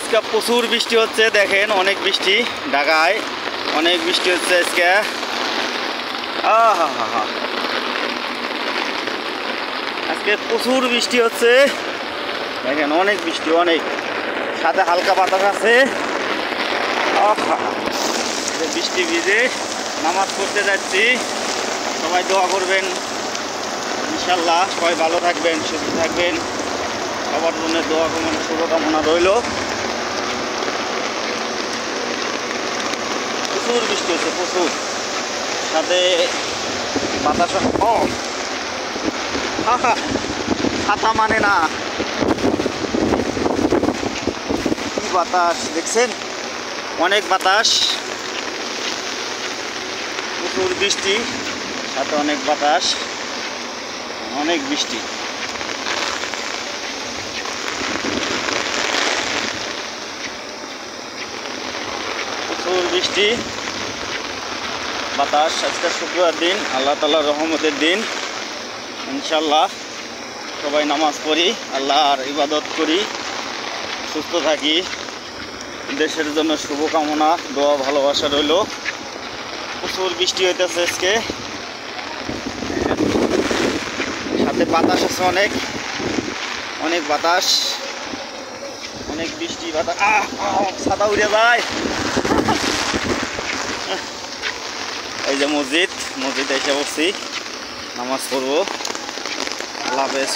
আজকে প্রচুর বৃষ্টি হচ্ছে, দেখেন অনেক বৃষ্টি, ঢাকায় অনেক বৃষ্টি হচ্ছে আজকে। আজকে প্রচুর বৃষ্টি হচ্ছে, দেখেন অনেক বৃষ্টি, অনেক, সাথে হালকা বাতাস আছে। বৃষ্টি ভিজে নামাজ পড়তে যাচ্ছি, সবাই দোয়া করবেন ইনশাল্লাহ, সবাই ভালো থাকবেন, সুস্থ থাকবেন, সবার জন্য দোয়া কামনা, শুভকামনা রইল। প্রচুর বৃষ্টি হচ্ছে, প্রচুর, সাথে বাতাস। ছাতা মানে না, কি বাতাস দেখছেন, অনেক বাতাস, প্রচুর বৃষ্টি, সাথে অনেক বাতাস, অনেক বৃষ্টি। প্রচুর বৃষ্টি, বাতাস। আজকে শুক্রবার দিন, আল্লাহ তাআলার রহমতের দিন। ইনশাল্লাহ সবাই নামাজ পড়ি, আল্লাহর ইবাদত করি, সুস্থ থাকি, দেশের জন্য শুভকামনা, দোয়া ভালোবাসা রইল। প্রচুর বৃষ্টি হইতেছে আজকে, সাথে বাতাস আছে, অনেক অনেক বাতাস, অনেক বৃষ্টি, বাতাস। ছাতা উড়ে যায়। এই যে মসজিদে এসে বসছি, নামাজ পড়বো। আল্লাহ হাফেজ।